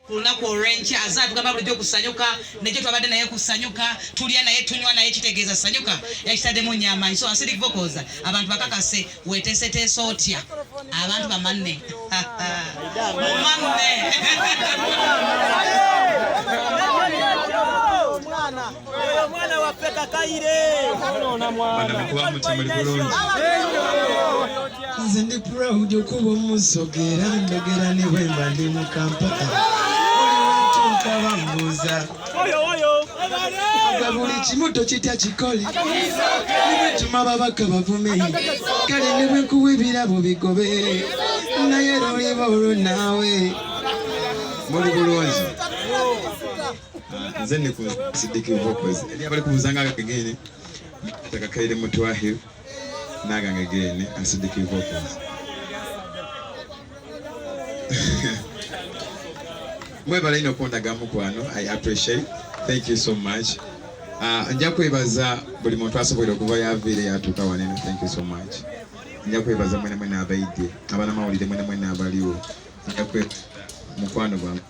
Lunaku olw'enkya azaa tugamba bulijjo kusanyuka nekyo twabadde naye kusanyuka tulya naye tunywa naye kitegeeza sanyuka yakitaddemu nnyama so acidic vocals abantu bakakase weeteeseteese otya abantu bamanne manne mwana waffe kakaire nze ndi proud okuba omusogera ndogera ne bwe mba ndi mu Kampala bambuza buli kimu tokitya kikole nibwetuma ababaka bavume kale ne bwe nkuwa ebirabo bigobe naye loliba olwo naawe muli bulungi nze ndi ku Sidiki Vocals eri abali kubuzanga akagene takakaire mutwahiru nagange gene Sidiki Vocals mwebale ino kundaga mukwano I appreciate thank you so much nja kwebaza buli muntu asobola okuva yaviire yatuuka wanene thank you so much nja kwebaza mwene mwene abaidye abana mawulire mwene mwene abaliwo nja kwebaza mukwano gwange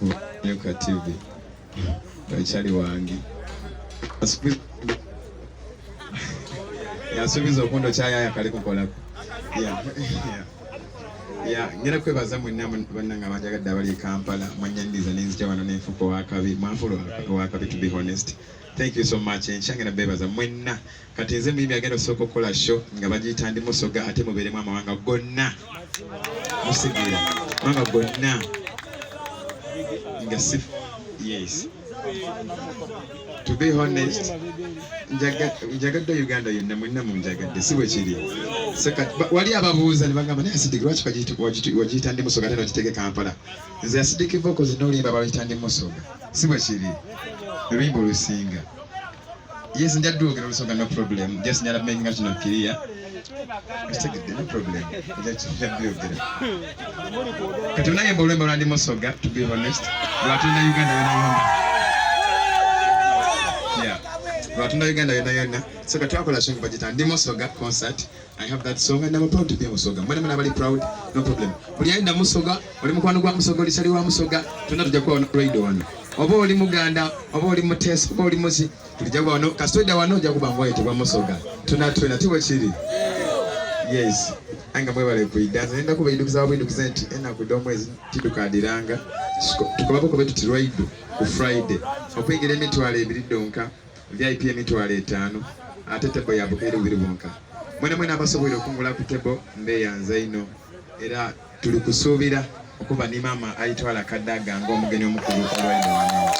Nyuka TV bakyali wange yasuubiza okundo kyayaya kale kukolako ngera kwebaza mwenna bannanga banjagadde abali Kampala mwanyandiza nenzija wano nenfuka owakabi mwanfula owakabi to be honest thank you so much enkyangera bebaza mwenna kati nze muyimbi agenda osooka okukola show nga bagiyita ndi Musoga ate mubeeremu amawanga gonna musigira amawanga gonna nga si yes to be honest njagadde Uganda yonna mwenna munjagadde si bwe kiri wali ababuuza ne bagamba naye Sidiki lwaki wagiyita ndi Musoga ate nogitege Kampala nze Sidiki Vocals n'oluyimba baluyita ndi Musoga si bwe kiri oluyimba olusinga yes njadduogera olusoga no problem just njala menga kino kiriya kitegedde no problem njadduogera kati unayemba oluyimba lwa ndi Musoga to be honest lwatunda Uganda yonna Watunda Uganda yonna so kati twakola song bagita ndi Musoga concert I have that song and I'm proud to be a Musoga mwene mwene abali proud no problem buli ayinda Musoga oli mukwano gwa Musoga oli sali wa Musoga tuna tujja kuba radio wano oba oli Muganda oba oli Mutesa oba oli Musi tujja kuba wano kastoida wano ojja kuba ngwaite bwa Musoga tuna tiwe kiri yes anga mwebale kuidanza nenda kuba idukiza wabindukiza nti enaku domwezi tidukadiranga tukabako ko betu radio ku Friday okwingira emitwalo 2 donka VIP emitwalo 5 ate tebo ya bukere bubiri bonka mwene abasobola okungula ku tebo mbeyanza ino era tuli kusuubira okuba ni mama ayitwala kadaga nga omugenyi omukulu olwendo wano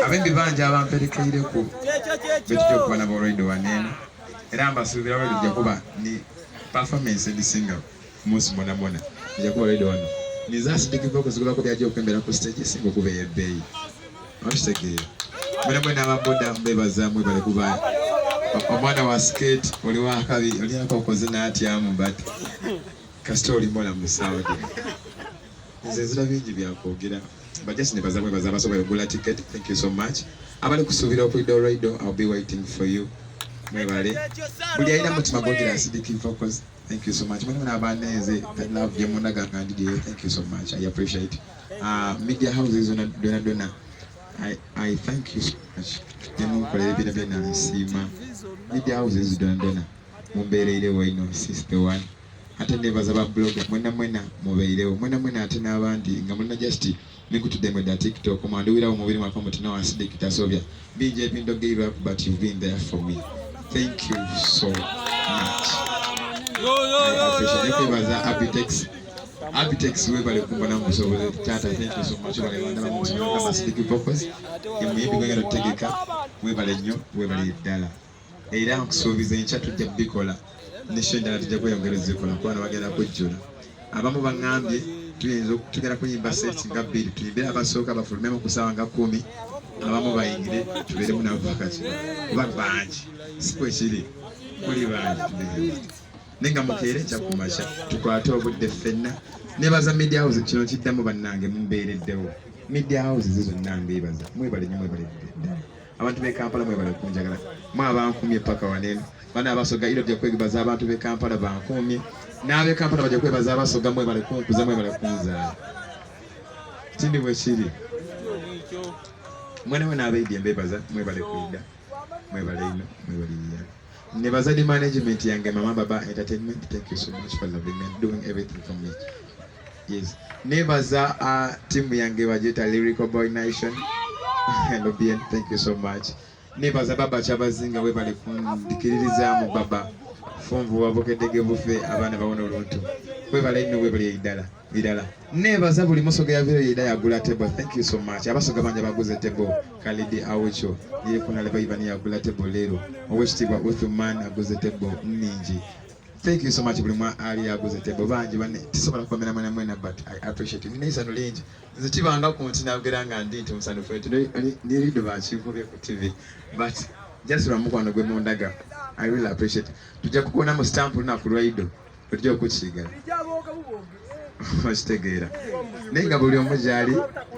abembi banja abamperekeire ku betujja okuba nabo olwendo wanene era mbasuubira bwe tujja kuba ni performance edisinga umunsi bonabona tujja kuba olwendo wano niza Sidiki Vocals kuba ko byajja okwembera ku stage singo kuba ebbeeyi abashitegeera mwene ababoda mbebaza mwebale kuba omwana wa skate oli wakabi oli akokoze n'atyamu but kasita oli mbola mu Saudi nze nzira bingi byakwogera but just nebaza mwebaza abasobola okugula ticket thank you so much abali kusuubira okwidda olwaido I'll be waiting for you mwebale buli ayina mutima gwogera Sidiki Vocals thank you so much mwene abanenze love gye munaganga ndigeyo thank you so much I appreciate media houses dona I thank you so much nemunkolera ebintu byonna nsiima media houses dona mumbeereirewo ino sister one ate nebaza ba blogger mwena mubeirewo mwena ate n'abandi nga mulina just mikutuddemu da TikTok mwanduwirawo mubiri mwaka mutina wa Sidiki tasobya bingi ebindogeirwa but you've been there for me thank you so much kwebaza Abitex webale kumbona musobole tata thank you so much bale banda bamusobole Sidiki Vocals emuyimbi gwegera otegeka webale nnyo webale ddala era nkusuubiza enkya tujja bikola nesho endala tujja kweyongereza ekola kubana bagenda kujjula abamu baŋŋambye tugenda kuyimba sets nga 2 tuyimbire abasooka bafulumemu ku ssaawa nga 10 abamu bayingire tubeeremu nabo pakati kuba bangi sikwe kiri kuli bangi nenga mukeere kya kumakya tukwate obudde ffenna nebaza media house kino kiddamu bannange mumbeereddewo media houses zonna mbeebaza mwebale nnyo mwebale ddala abantu b'e Kampala mwebale kunjagala mwe abankumye paka wanene bana abasoga ilo bya kwebaza abantu be Kampala bankumye nabe Kampala bajja kwebaza abasoga mwe bale kunkuza mwe bale kunza tindi bwe kiri mwana wana abaidi embebaza mwe bale kuida mwe bale ino mwe bale ya nebaza di management yange Mama Baba Entertainment. Thank you so much for loving me and doing everything for me. Yes, nebaza team yange wajeta Lyrical Boy Nation. Hello bien, thank you so much. Nebaza baba chabazinga we bale kundikiririza mu baba fonvu wabokedege bufe abana bawona oluntu we bale ino we bale idala nebaza buli musoga ya vile idaya gula table. Thank you so much. Abasoga banja baguze table Kalidi Awecho ile kuna leba ibani ya gula table lero oweshitibwa Uthman aguze table ninji. Thank you so much buli mwa ali aguze table banje bane tisobola kwamera mwana mwena but I appreciate it. Nisa no linji nzitibanga ku ntina ageranga ndinti musano fwetu ni rido bachivubye ku TV but just ramukwano gwe mundaga. I really appreciate it. Tujja kukona mu stamp na ku radio tujja okukiga Ostegera nenga buli omujali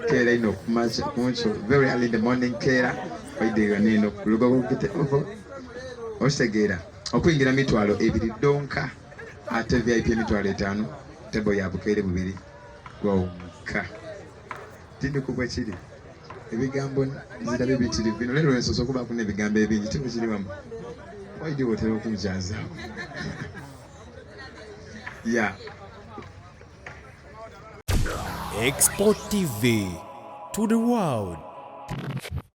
kera ino kumacha kuncho very early in the morning kera baidega nino kuluga kukite ovo Ostegera okuyingira mitwalo ebiri donka ate VIP mitwalo 5 tebo ya bukere bubiri gwonka tindi kubwa kiri ebigambo zirabe bitiri bino lero ensoso kuba kuna ebigambo ebingi tebo kiri bamu why do you tell kumjaza yeah. Export TV to the world.